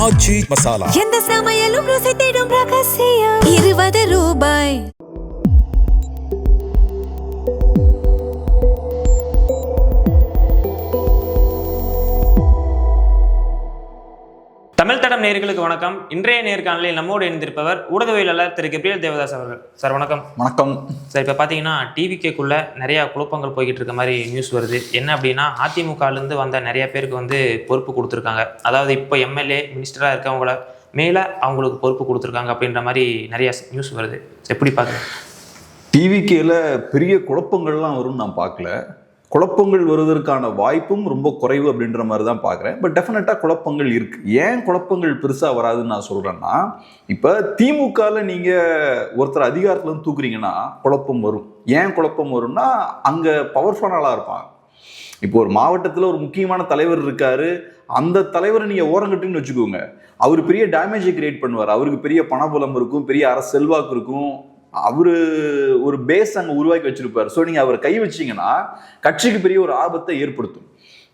ஆச்சி மசாலா. எந்த சமையலும் ருசி தேடும் ரகசியம். 20 ரூபாய். தமிழ் தடம் நேயர்களுக்கு வணக்கம். இன்றைய நேர்காணலில் நம்மோடு இணைந்திருப்பவர் ஊடகவியலாளர் திரு கபிரியல் தேவதாஸ் அவர்கள். சார் வணக்கம். வணக்கம் சார், இப்போ பார்த்தீங்கன்னா டிவிகேக்குள்ள நிறையா குழப்பங்கள் போய்கிட்டு இருக்க மாதிரி நியூஸ் வருது. என்ன அப்படின்னா, அதிமுகலேருந்து வந்த நிறைய பேருக்கு பொறுப்பு கொடுத்துருக்காங்க. அதாவது இப்போ எம்எல்ஏ மினிஸ்டராக இருக்கவங்கள மேலே அவங்களுக்கு பொறுப்பு கொடுத்துருக்காங்க அப்படின்ற மாதிரி நிறைய நியூஸ் வருது. எப்படி பார்க்குறேன்? டிவிகேல பெரிய குழப்பங்கள்லாம் வரும்னு நான் பார்க்கல. குழப்பங்கள் வருவதற்கான வாய்ப்பும் ரொம்ப குறைவு அப்படின்ற மாதிரி தான் பார்க்குறேன். பட் டெஃபினட்டாக குழப்பங்கள் இருக்குது. ஏன் குழப்பங்கள் பெருசாக வராதுன்னு நான் சொல்கிறேன்னா, இப்போ திமுகவில் நீங்கள் ஒருத்தர் அதிகாரத்துலேருந்து தூக்குறீங்கன்னா குழப்பம் வரும். ஏன் குழப்பம் வரும்னா, அங்கே பவர்ஃபுல்லான ஆளாக இருப்பாங்க. இப்போ ஒரு மாவட்டத்தில் ஒரு முக்கியமான தலைவர் இருக்காரு, அந்த தலைவரை நீங்கள் ஓரங்கட்டுன்னு வச்சுக்கோங்க, அவர் பெரிய டேமேஜை கிரியேட் பண்ணுவார். அவருக்கு பெரிய பணபலம் இருக்கும், பெரிய அரசு செல்வாக்கு இருக்கும், அவரு ஒரு பேஸ் அங்கே உருவாக்கி வச்சிருப்பார். ஸோ நீங்கள் அவரை கை வச்சிங்கன்னா கட்சிக்கு பெரிய ஒரு ஆபத்தை ஏற்படுத்தும்.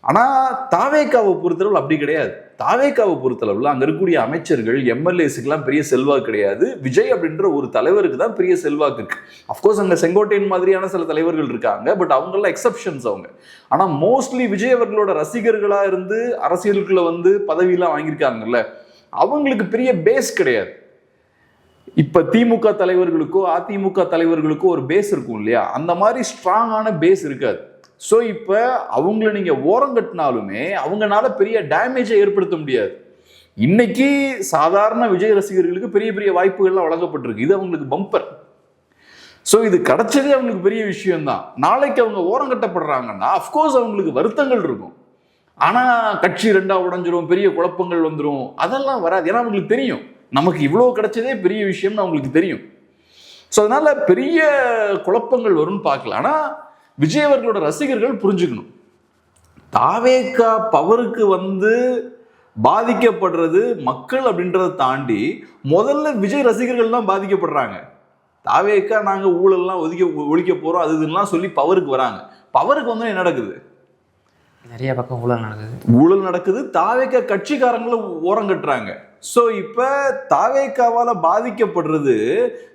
ஆனால் தாவேக்காவை பொறுத்தளவில் அப்படி கிடையாது. தாவேக்காவை பொறுத்தளவில் அங்கே இருக்கக்கூடிய அமைச்சர்கள் எம்எல்ஏஸுக்கெல்லாம் பெரிய செல்வாக்கு கிடையாது. விஜய் அப்படின்ற ஒரு தலைவருக்கு தான் பெரிய செல்வாக்கு இருக்கு. அஃப்கோர்ஸ் அங்கே செங்கோட்டையன் மாதிரியான சில தலைவர்கள் இருக்காங்க, பட் அவங்கெல்லாம் எக்ஸப்ஷன்ஸ் அவங்க. ஆனால் மோஸ்ட்லி விஜய் அவர்களோட ரசிகர்களாக இருந்து அரசியலுக்குள்ள பதவியெல்லாம் வாங்கியிருக்காங்கல்ல, அவங்களுக்கு பெரிய பேஸ் கிடையாது. இப்ப திமுக தலைவர்களுக்கோ அதிமுக தலைவர்களுக்கோ ஒரு பேஸ் இருக்கும் இல்லையா, அந்த மாதிரி ஸ்ட்ராங்கான பேஸ் இருக்காது. ஸோ இப்ப அவங்கள நீங்க ஓரங்கட்டினாலுமே அவங்களால பெரிய டேமேஜை ஏற்படுத்த முடியாது. இன்னைக்கு சாதாரண விஜய் ரசிகர்களுக்கு பெரிய பெரிய வாய்ப்புகள்லாம் வழங்கப்பட்டிருக்கு. இது அவங்களுக்கு பம்பர். ஸோ இது கிடைச்சதே அவங்களுக்கு பெரிய விஷயம்தான். நாளைக்கு அவங்க ஓரங்கட்டப்படுறாங்கன்னா அஃப்கோர்ஸ் அவங்களுக்கு வருத்தங்கள் இருக்கும். ஆனா கட்சி ரெண்டா உடைஞ்சிரும், பெரிய குழப்பங்கள் வந்துடும், அதெல்லாம் வராது. ஏன்னா அவங்களுக்கு தெரியும் நமக்கு இவ்வளோ கிடைச்சதே பெரிய விஷயம்னு அவங்களுக்கு தெரியும். ஸோ அதனால பெரிய குழப்பங்கள் வரும்னு பார்க்கல. ஆனால் விஜய் அவர்களோட ரசிகர்கள் புரிஞ்சுக்கணும், தாவேக்கா பவருக்கு பாதிக்கப்படுறது மக்கள் அப்படின்றத தாண்டி முதல்ல விஜய் ரசிகர்கள் தான் பாதிக்கப்படுறாங்க. தாவேக்கா நாங்கள் ஊழல்லாம் ஒழிக்க போகிறோம் அது இதெல்லாம் சொல்லி பவருக்கு வராங்க. பவருக்கு என்ன நடக்குது? நிறைய பக்கம் ஊழல் நடக்குது. தாவேக்கா கட்சிக்காரங்களை ஓரங்கட்டுறாங்க. ஸோ இப்போ தாவேக்காவால் பாதிக்கப்படுறது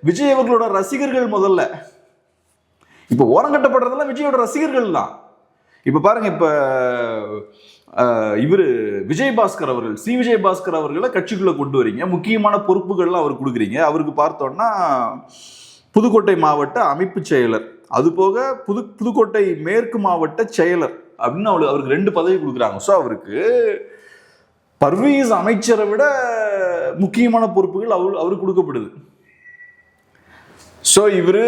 விஜய் அவர்களோட ரசிகர்கள். முதல்ல இப்போ ஓரங்கட்டப்படுறதெல்லாம் விஜயோட ரசிகர்கள் தான். இப்போ பாருங்க, இப்போ இவர் விஜயபாஸ்கர் அவர்கள், விஜயபாஸ்கர் அவர்களை கட்சிக்குள்ள கொண்டு வரீங்க, முக்கியமான பொறுப்புகள்லாம் அவர் கொடுக்குறீங்க. அவருக்கு பார்த்தோம்னா புதுக்கோட்டை மாவட்ட அமைப்பு செயலர், அது போக புதுக்கோட்டை மேற்கு மாவட்ட செயலர் அப்படின்னு அவருக்கு 2 பதவி கொடுக்குறாங்க. ஸோ அவருக்கு பர்வீஸ் அமைச்சரை விட முக்கியமான பொறுப்புகள் அவருக்கு கொடுக்கப்படுது. ஸோ இவரு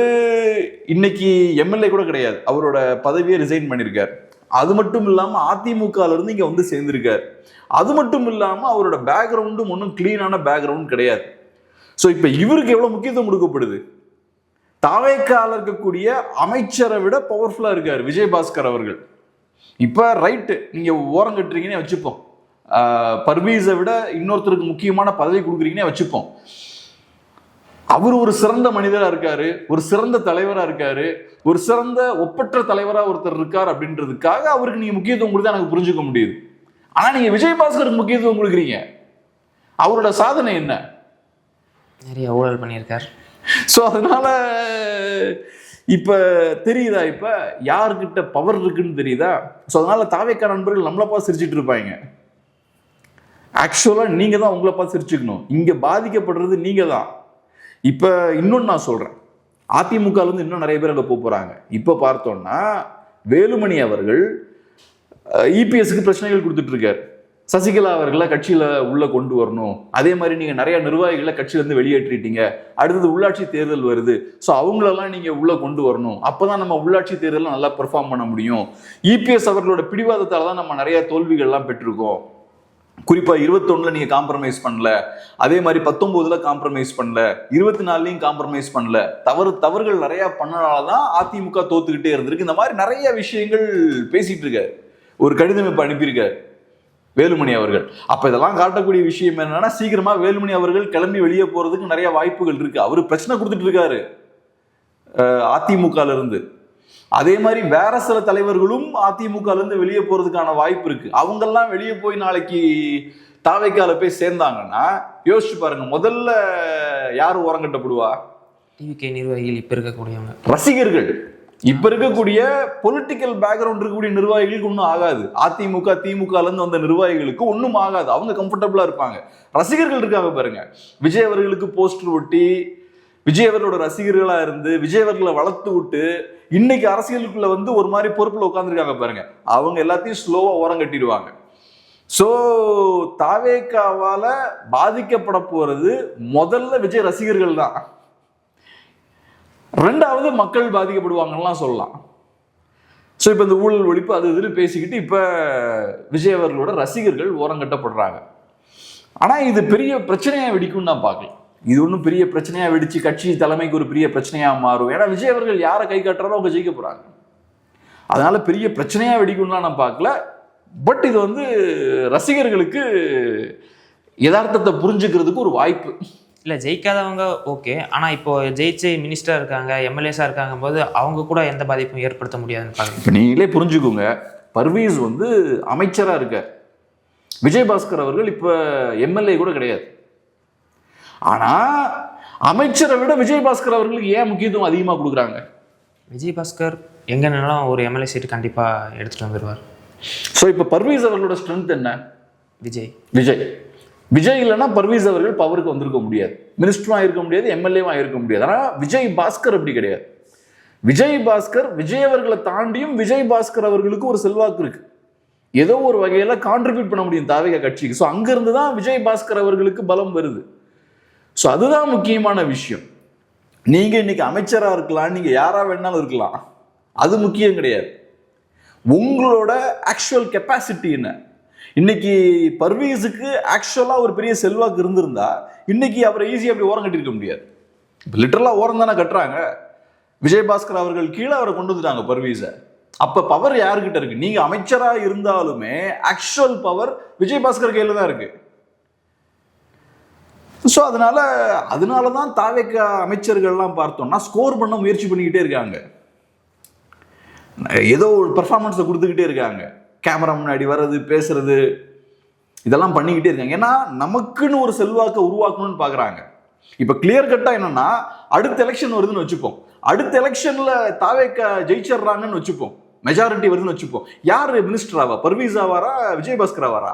இன்னைக்கு எம்எல்ஏ கூட கிடையாது, அவரோட பதவியை ரிசைன் பண்ணியிருக்கார். அது மட்டும் இல்லாமல் அதிமுகல இருந்து இங்க சேர்ந்திருக்கார். அது மட்டும் இல்லாமல் அவரோட பேக்ரவுண்டும் ஒன்றும் கிளீனான பேக்ரவுண்ட் கிடையாது. ஸோ இப்போ இவருக்கு எவ்வளவு முக்கியத்துவம் கொடுக்கப்படுது? தாவேக்கால இருக்கக்கூடிய அமைச்சரை விட பவர்ஃபுல்லா இருக்காரு விஜயபாஸ்கர் அவர்கள். இப்ப ரைட்டு, நீங்க ஓரங்கட்டுறீங்கன்னே வச்சுப்போம், பர்வீஸை விட இன்னொருத்தருக்கு முக்கியமான பதவி கொடுக்குறீங்கன்னே வச்சுப்போம். அவர் ஒரு சிறந்த மனிதரா இருக்காரு, ஒரு சிறந்த தலைவரா இருக்காரு, ஒரு சிறந்த ஒப்பற்ற தலைவரா ஒருத்தர் இருக்கார் அப்படின்றதுக்காக அவருக்கு நீங்க முக்கியத்துவம் கொடுத்தா எனக்கு புரிஞ்சுக்க முடியுது. ஆனா நீங்க விஜயபாஸ்கருக்கு முக்கியத்துவம் கொடுக்குறீங்க. அவரோட சாதனை என்ன? நிறைய ஊழல் பண்ணியிருக்கார். ஸோ அதனால இப்ப தெரியுதா இப்ப யாருக்கிட்ட பவர் இருக்குன்னு தெரியுதா? ஸோ அதனால தாவேக்கா நண்பர்கள் நம்மளை பார்த்து சிரிச்சுட்டு இருப்பாங்க. ஆக்சுவலா நீங்க தான் உங்களை பார்த்து சிரிச்சுக்கணும். இங்க பாதிக்கப்படுறது நீங்க தான். இப்ப இன்னொன்னு நான் சொல்றேன், அதிமுகல இருந்து இன்னும் நிறைய பேர் அங்க போறாங்க. இப்ப பார்த்தோம்னா வேலுமணி அவர்கள் இபிஎஸ்க்கு பிரச்சனைகள் கொடுத்துட்டு இருக்காரு. சசிகலா அவர்களை கட்சியில உள்ள கொண்டு வரணும், அதே மாதிரி நீங்க நிறைய நிர்வாகிகளை கட்சியில இருந்து வெளியேற்றிட்டீங்க, அடுத்தது உள்ளாட்சி தேர்தல் வருது, ஸோ அவங்களெல்லாம் நீங்க உள்ள கொண்டு வரணும், அப்பதான் நம்ம உள்ளாட்சி தேர்தல் நல்லா பெர்ஃபார்ம் பண்ண முடியும். இபிஎஸ் அவர்களோட பிடிவாதத்தால தான் நம்ம நிறைய தோல்விகள்லாம் பெற்றிருக்கோம். குறிப்பா 21 நீங்க காம்ப்ரமைஸ் பண்ணல, அதே மாதிரி 19 காம்ப்ரமைஸ் பண்ணல, 24 காம்ப்ரமைஸ் பண்ணல, தவறுகள் நிறைய பண்ணனாலதான் அதிமுக தோத்துக்கிட்டே இருந்திருக்கு. இந்த மாதிரி நிறைய விஷயங்கள் பேசிட்டு இருக்காரு. ஒரு கடிதம் இப்ப அனுப்பியிருக்காரு வேலுமணி அவர்கள். அப்ப இதெல்லாம் காட்டக்கூடிய விஷயம் என்னன்னா, சீக்கிரமா வேலுமணி அவர்கள் கிளம்பி வெளியே போறதுக்கு நிறைய வாய்ப்புகள் இருக்கு. அவரு பிரச்சனை கொடுத்துட்டு இருக்காரு அதிமுகல இருந்து. அதே மாதிரி வேற சில தலைவர்களும் அதிமுகல இருந்து வெளியே போறதுக்கான வாய்ப்பு இருக்கு. அவங்கெல்லாம் வெளியே போய் நாளைக்கு தாவேக்கால போய் சேர்ந்தாங்கன்னா யோசிச்சு பாருங்க, முதல்ல யாரு ஓரங்கட்டப்படுவா? டிவிகே நிர்வாகிகள் இப்ப இருக்கக்கூடியவங்க, ரசிகர்கள். இப்ப இருக்கக்கூடிய பொலிட்டிக்கல் பேக்ரவுண்ட் இருக்கக்கூடிய நிர்வாகிகளுக்கு ஒன்றும் ஆகாது. அதிமுக திமுகல இருந்து வந்த நிர்வாகிகளுக்கு ஒன்றும் ஆகாது, அவங்க கம்ஃபர்டபுளா இருப்பாங்க. ரசிகர்கள் இருக்காங்க பாருங்க, விஜய் அவர்களுக்கு போஸ்டர் ஒட்டி விஜய் அவர்களோட ரசிகர்களா இருந்து விஜய் அவர்களை வளர்த்து விட்டு இன்னைக்கு அரசியலுக்குள்ள வந்து ஒரு மாதிரி பொறுப்புல உட்காந்துருக்காங்க பாருங்க, அவங்க எல்லாத்தையும் ஸ்லோவா ஓரம் கட்டிடுவாங்க. சோ தாவேக்காவால பாதிக்கப்பட போறது முதல்ல விஜய் ரசிகர்கள் தான், ரெண்டாவது மக்கள் பாதிக்கப்படுவாங்கலாம் சொல்லலாம். ஸோ இப்போ இந்த ஊழல் ஒழிப்பு அது இதுன்னு பேசிக்கிட்டு இப்போ விஜய் அவர்களோட ரசிகர்கள் ஓரம் கட்டப்படுறாங்க. ஆனால் இது பெரிய பிரச்சனையாக வெடிக்கும்னு நான் பார்க்கலாம். இது ஒன்றும் பெரிய பிரச்சனையாக வெடிச்சு கட்சி தலைமைக்கு ஒரு பெரிய பிரச்சனையாக மாறும். ஏன்னா விஜய் அவர்கள் யாரை கை காட்டுறாரோ அவங்க ஜெயிக்க போகிறாங்க. அதனால பெரிய பிரச்சனையாக வெடிக்கும்லாம் நான் பார்க்கல. பட் இது வந்து ரசிகர்களுக்கு யதார்த்தத்தை புரிஞ்சுக்கிறதுக்கு ஒரு வாய்ப்பு. இல்லை ஜெயிக்காதவங்க ஓகே, ஆனால் இப்போ ஜெயிச்சு மினிஸ்டராக இருக்காங்க, எம்எல்ஏஸாக இருக்காங்க போது அவங்க கூட எந்த பாதிப்பும் ஏற்படுத்த முடியாதுன்னு பாருங்க. இப்போ நீங்களே புரிஞ்சுக்கோங்க, பர்வீஸ் வந்து அமைச்சராக இருக்க, விஜயபாஸ்கர் அவர்கள் இப்போ எம்எல்ஏ கூட கிடையாது. ஆனால் அமைச்சரை விட விஜயபாஸ்கர் அவர்களுக்கு ஏன் முக்கியத்துவம் அதிகமாக கொடுக்குறாங்க? விஜயபாஸ்கர் எங்கன்னாலும் ஒரு எம்எல்ஏ சீட்டு கண்டிப்பாக எடுத்துகிட்டு வந்துடுவார். ஸோ இப்போ பர்வீஸ் அவர்களோட ஸ்ட்ரென்த் என்ன? விஜய் இல்லைன்னா பர்வீஸ் அவர்கள் பவருக்கு வந்திருக்க முடியாது, மினிஸ்டரும் ஆயிருக்க முடியாது, எம்எல்ஏவும் ஆயிருக்க முடியாது. ஆனால் விஜய் பாஸ்கர் அப்படி கிடையாது. விஜய் பாஸ்கர் விஜய் அவர்களை தாண்டியும் விஜய் பாஸ்கர் அவர்களுக்கு ஒரு செல்வாக்கு இருக்கு, ஏதோ ஒரு வகையில கான்ட்ரிபியூட் பண்ண முடியும் தாவேகா கட்சிக்கு. ஸோ அங்கிருந்து தான் விஜய் பாஸ்கர் அவர்களுக்கு பலம் வருது. ஸோ அதுதான் முக்கியமான விஷயம். நீங்க இன்னைக்கு அமைச்சரா இருக்கலாம், நீங்க யாரா வேணாலும் இருக்கலாம், அது முக்கியம் கிடையாது. உங்களோட ஆக்சுவல் கெப்பாசிட்டி என்ன? இன்னைக்கு பர்வீஸுக்கு ஆக்சுவலா ஒரு பெரிய செல்வாக்கு இருந்திருந்தா இன்னைக்கு அவரை ஈஸியா அப்படி ஓரம் கட்டிருக்க முடியாது. இப்போ லிட்டரலா ஓரம் தானே கட்டுறாங்க. விஜயபாஸ்கர் அவர்கள் கீழே அவரை கொண்டு வந்துட்டாங்க பர்வீஸை. அப்ப பவர் யாருக்கிட்ட இருக்கு? நீங்க அமைச்சரா இருந்தாலுமே ஆக்சுவல் பவர் விஜயபாஸ்கர் கையில தான் இருக்கு. ஸோ அதனாலதான் தாவேக அமைச்சர்கள்லாம் பார்த்தோம்னா ஸ்கோர் பண்ண முயற்சி பண்ணிக்கிட்டே இருக்காங்க, ஏதோ ஒரு பெர்ஃபார்மன்ஸை கொடுத்துக்கிட்டே இருக்காங்க, கேமரா முன்னாடி வர்றது பேசுறது இதெல்லாம் பண்ணிக்கிட்டே இருக்காங்க. ஏன்னா நமக்குன்னு ஒரு செல்வாக்கை உருவாக்கணும்னு பாக்குறாங்க. இப்ப கிளியர் கட்டா என்னன்னா, அடுத்த எலெக்ஷன் வருதுன்னு வச்சுப்போம், அடுத்த எலெக்ஷன்ல தாவேக ஜெயிச்சிடுறாங்கன்னு வச்சுப்போம், மெஜாரிட்டி வருதுன்னு வச்சுப்போம், யாரு மினிஸ்டர் ஆவா? பர்வீஸ் ஆவாரா? விஜயபாஸ்கர் ஆவாரா?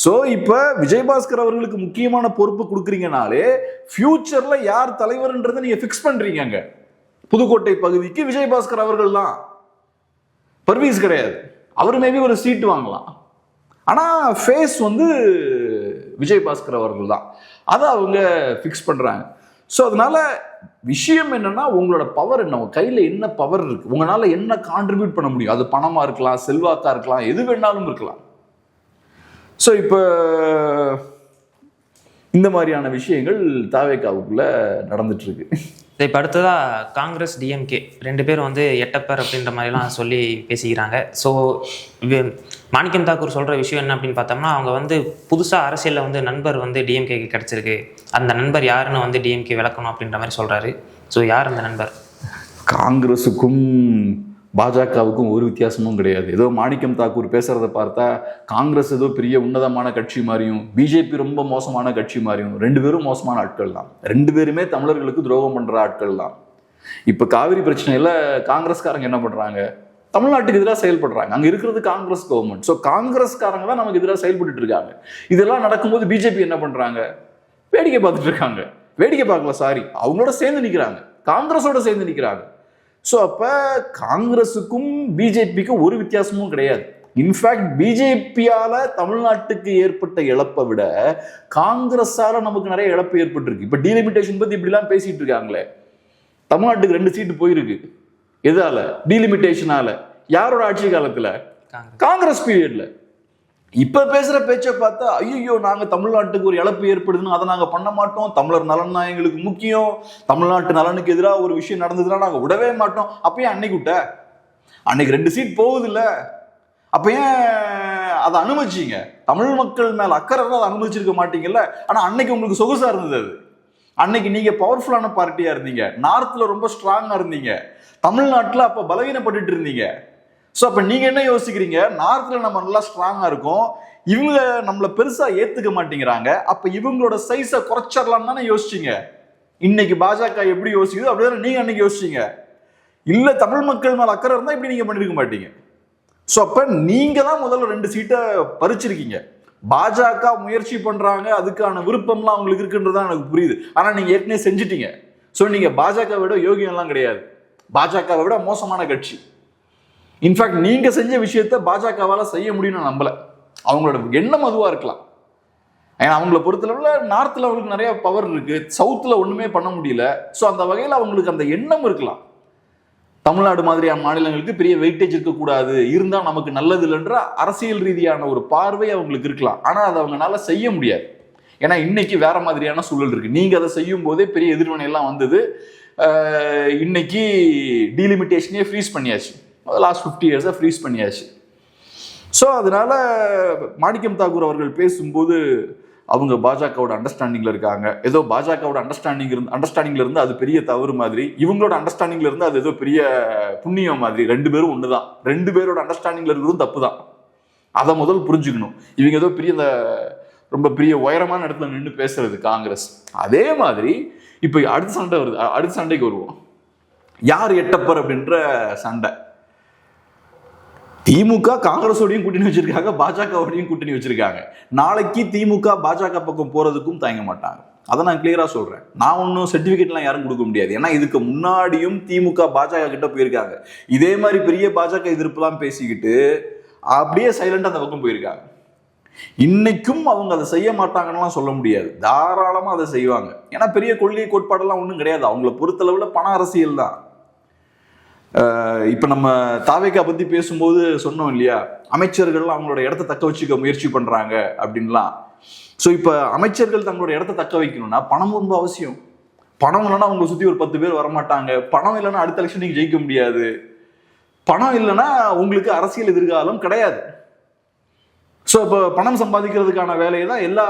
சோ இப்ப விஜயபாஸ்கர் அவர்களுக்கு முக்கியமான பொறுப்பு கொடுக்குறீங்கனாலே ஃபியூச்சர்ல யார் தலைவர்ன்றதை நீங்க பிக்ஸ் பண்றீங்க. புதுக்கோட்டை பகுதிக்கு விஜயபாஸ்கர் அவர்கள் தான், பர்வீஸ் கிடையாது. அவர் மேபி ஒரு சீட் வாங்கலாம், ஆனா ஃபேஸ் வந்து விஜயபாஸ்கர் அவர்கள் தான், அதை அவங்க பிக்ஸ் பண்றாங்க. ஸோ அதனால விஷயம் என்னன்னா, உங்களோட பவர் என்ன, உங்க கையில என்ன பவர் இருக்கு, உங்களால என்ன கான்ட்ரிபியூட் பண்ண முடியும். அது பணமா இருக்கலாம், செல்வாக்கா இருக்கலாம், எது வேணாலும் இருக்கலாம். ஸோ இப்போ இந்த மாதிரியான விஷயங்கள் தாவேகாவுக்குள்ள நடந்துட்டு இருக்கு. இப்போ அடுத்ததா காங்கிரஸ் டிஎம்கே ரெண்டு பேரும் வந்து எட்டப்பர் அப்படின்ற மாதிரிலாம் சொல்லி பேசிக்கிறாங்க. ஸோ மாணிக்கம் தாக்கூர் சொல்கிற விஷயம் என்ன அப்படின்னு பார்த்தோம்னா, அவங்க வந்து புதுசாக அரசியலில் வந்து நண்பர் வந்து டிஎம்கேக்கு கிடச்சிருக்கு, அந்த நண்பர் யாருன்னு வந்து டிஎம்கே விளக்கணும் அப்படின்ற மாதிரி சொல்கிறாரு. ஸோ யார் அந்த நண்பர்? காங்கிரஸுக்கும் பாஜகவுக்கும் ஒரு வித்தியாசமும் கிடையாது. ஏதோ மாணிக்கம் தாக்கூர் பேசுறத பார்த்தா காங்கிரஸ் ஏதோ பெரிய உன்னதமான கட்சி மாதிரியும் பிஜேபி ரொம்ப மோசமான கட்சி மாதிரியும், ரெண்டு பேரும் மோசமான ஆட்கள் தான், ரெண்டு பேருமே தமிழர்களுக்கு துரோகம் பண்ற ஆட்கள் தான். இப்ப காவிரி பிரச்சனையில காங்கிரஸ்காரங்க என்ன பண்றாங்க? தமிழ்நாட்டுக்கு எதிராக செயல்படுறாங்க. அங்க இருக்கிறது காங்கிரஸ் கவர்மெண்ட். ஸோ காங்கிரஸ்காரங்க தான் நமக்கு எதிராக செயல்பட்டு இருக்காங்க. இதெல்லாம் நடக்கும்போது பிஜேபி என்ன பண்றாங்க? வேடிக்கை பார்த்துட்டு இருக்காங்க. வேடிக்கை பார்க்கல, சாரி, அவங்களோட சேர்ந்து நிற்கிறாங்க, காங்கிரஸோட சேர்ந்து நிற்கிறாங்க. ஸோ அப்போ காங்கிரஸுக்கும் பிஜேபிக்கும் ஒரு வித்தியாசமும் கிடையாது. இன்ஃபேக்ட் பிஜேபியால தமிழ்நாட்டுக்கு ஏற்பட்ட இழப்பை விட காங்கிரஸால நமக்கு நிறைய இழப்பு ஏற்பட்டிருக்கு. இப்போ டீலிமிட்டேஷன் பத்தி இப்படிலாம் பேசிட்டு இருக்காங்களே, தமிழ்நாட்டுக்கு 2 சீட்டு போயிருக்கு. எதால? டீலிமிட்டேஷனால. யாரோட ஆட்சி காலத்துல? காங்கிரஸ் பீரியட்ல. இப்ப பேசுற பேச்சை பார்த்தா ஐயோ நாங்க தமிழ்நாட்டுக்கு ஒரு இழப்பு ஏற்படுதுன்னு அதை நாங்க பண்ண மாட்டோம், தமிழர் நலன் தான் எங்களுக்கு முக்கியம், தமிழ்நாட்டு நலனுக்கு எதிராக ஒரு விஷயம் நடந்ததுன்னா நாங்க விடவே மாட்டோம். அப்ப ஏன் அன்னைக்கு விட்ட? அன்னைக்கு 2 சீட் போகுது இல்ல, அப்ப ஏன் அதை அனுமதிச்சீங்க? தமிழ் மக்கள் மேல அக்கறை அதை அனுமதிச்சிருக்க மாட்டீங்கல்ல. ஆனா அன்னைக்கு உங்களுக்கு சொகுசா இருந்தது. அது அன்னைக்கு நீங்க பவர்ஃபுல்லான பார்ட்டியா இருந்தீங்க, நார்த்ல ரொம்ப ஸ்ட்ராங்கா இருந்தீங்க, தமிழ்நாட்டுல அப்ப பலவீனப்பட்டு இருந்தீங்க. ஸோ அப்ப நீங்க என்ன யோசிக்கிறீங்க? நார்த்ல நம்ம நல்லா ஸ்ட்ராங்கா இருக்கோம், இவங்க நம்மள பெருசா ஏத்துக்க மாட்டேங்கிறாங்க, அப்ப இவங்களோட சைஸை குறைச்சிடலாம் தானே யோசிச்சீங்க. இன்னைக்கு பாஜக எப்படி யோசிக்குது அப்படிதான் நீங்க அன்னைக்கு யோசிச்சீங்க. இல்ல தமிழ் மக்கள் மேல அக்கறை இருந்தா இப்படி நீங்க பண்ணிருக்க மாட்டீங்க. ஸோ அப்ப நீங்க தான் முதல்ல 2 சீட்டை பறிச்சிருக்கீங்க. பாஜக முயற்சி பண்றாங்க, அதுக்கான விருப்பம்லாம் அவங்களுக்கு இருக்குன்றதான் எனக்கு புரியுது. ஆனா நீங்க ஏற்கனவே செஞ்சுட்டீங்க. ஸோ நீங்க பாஜக விட யோகியம் எல்லாம் கிடையாது, பாஜகவை விட மோசமான கட்சி. இன்ஃபேக்ட் நீங்க செஞ்ச விஷயத்த பாஜகவால செய்ய முடியும்னு நம்பல. அவங்களோட எண்ணம் அதுவா இருக்கலாம். ஏன்னா அவங்கள பொறுத்தளவுல நார்த்ல அவங்களுக்கு நிறைய பவர் இருக்கு, சவுத்ல ஒண்ணுமே பண்ண முடியல. ஸோ அந்த வகையில் அவங்களுக்கு அந்த எண்ணம் இருக்கலாம். தமிழ்நாடு மாதிரியான மாநிலங்களுக்கு பெரிய வெயிட்டேஜ் இருக்கக்கூடாது, இருந்தா நமக்கு நல்லது இல்லைன்ற அரசியல் ரீதியான ஒரு பார்வை அவங்களுக்கு இருக்கலாம். ஆனா அதை அவங்களால செய்ய முடியாது. ஏன்னா இன்னைக்கு வேற மாதிரியான சூழல் இருக்கு. நீங்க அதை செய்யும் போதே பெரிய எதிர்வினை எல்லாம் வந்தது. இன்னைக்கு டீலிமிட்டேஷனே ஃப்ரீஸ் பண்ணியாச்சு, லாஸ்ட் 50 இயர்ஸை ஃப்ரீஸ் பண்ணியாச்சு. ஸோ அதனால மாணிக்கம் தாக்கூர் அவர்கள் பேசும்போது அவங்க பாஜகவோட அண்டர்ஸ்டாண்டிங்ல இருக்காங்க, ஏதோ பாஜகவோட அண்டர்ஸ்டாண்டிங்ல இருந்து அது பெரிய தவறு மாதிரி, இவங்களோட அண்டர்ஸ்டாண்டிங்ல இருந்து அது ஏதோ பெரிய புண்ணியம் மாதிரி. 2 பேரும் ஒண்ணுதான், 2 பேரோட அண்டர்ஸ்டாண்டிங்ல இருக்கிறதும் தப்பு தான். அதை முதல் புரிஞ்சுக்கணும். இவங்க ஏதோ பெரிய ரொம்ப பெரிய உயரமான இடத்துல நின்று பேசுறது காங்கிரஸ். அதே மாதிரி இப்ப அடுத்த சண்டை வருது, அடுத்த சண்டைக்கு வருவோம். யார் எட்டப்பர் அப்படின்ற சண்டை. திமுக காங்கிரஸோடையும் கூட்டணி வச்சிருக்காங்க, பாஜகவோடையும் கூட்டணி வச்சிருக்காங்க. நாளைக்கு திமுக பாஜக பக்கம் போறதுக்கும் தயங்க மாட்டாங்க. அதை நான் கிளியரா சொல்றேன். நான் ஒன்றும் சர்டிபிகேட்லாம் யாரும் கொடுக்க முடியாது. ஏன்னா இதுக்கு முன்னாடியும் திமுக பாஜக கிட்ட போயிருக்காங்க, இதே மாதிரி பெரிய பாஜக எதிர்ப்புலாம் பேசிக்கிட்டு அப்படியே சைலண்டா அந்த பக்கம் போயிருக்காங்க. இன்னைக்கும் அவங்க அதை செய்ய மாட்டாங்கன்னு சொல்ல முடியாது, தாராளமா அதை செய்வாங்க. ஏன்னா பெரிய கொள்கை கோட்பாடெல்லாம் ஒன்றும் கிடையாது, அவங்கள பொறுத்தளவுல பண அரசியல் தான். இப்ப நம்ம தாவேக்கா பத்தி பேசும்போது சொன்னோம் இல்லையா, அமைச்சர்கள் அவங்களோட இடத்த தக்க வச்சுக்க முயற்சி பண்றாங்க அப்படின்லாம். ஸோ இப்ப அமைச்சர்கள் தங்களோட இடத்த தக்க வைக்கணும்னா பணம் ரொம்ப அவசியம். பணம் இல்லைன்னா அவங்களை சுத்தி ஒரு 10 பேர் வரமாட்டாங்க. பணம் இல்லைன்னா அடுத்த எலெக்ஷன் நீங்க ஜெயிக்க முடியாது. பணம் இல்லைன்னா உங்களுக்கு அரசியல் எதிர்காலம் கிடையாது. ஸோ இப்போ பணம் சம்பாதிக்கிறதுக்கான வேலையை தான் எல்லா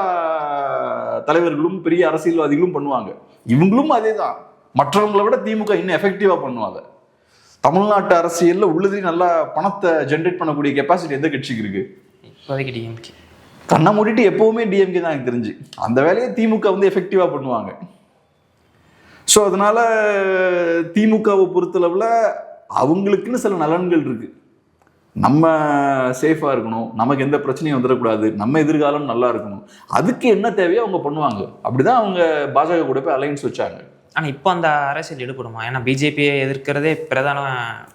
தலைவர்களும் பெரிய அரசியல்வாதிகளும் பண்ணுவாங்க. இவங்களும் அதே தான், மற்றவங்களை விட திமுக இன்னும் எஃபெக்டிவா பண்ணுவாங்க. தமிழ்நாட்டு அரசியல்ல உள்ளதையும் நல்லா பணத்தை ஜென்ரேட் பண்ணக்கூடிய கெப்பாசிட்டி எந்த கட்சிக்கு இருக்கு? இப்போதைக்கு டிஎம்கே. கண்ணை மூடிட்டு எப்பவுமே டிஎம்கே தான் எனக்கு தெரிஞ்சு. அந்த வேலையை திமுக எஃபெக்டிவா பண்ணுவாங்க. ஸோ அதனால திமுகவை பொறுத்தளவுல அவங்களுக்குன்னு சில நலன்கள் இருக்கு. நம்ம சேஃபா இருக்கணும், நமக்கு எந்த பிரச்சனையும் வந்துடக்கூடாது, நம்ம எதிர்காலம் நல்லா இருக்கணும், அதுக்கு என்ன தேவையோ அவங்க பண்ணுவாங்க. அப்படிதான் அவங்க பாஜக கூட போய் அலையன்ஸ் வச்சாங்க. ஆனால் இப்போ அந்த அரசியல் எடுபடுமா? ஏன்னா பிஜேபியை எதிர்க்கிறதே பிரதான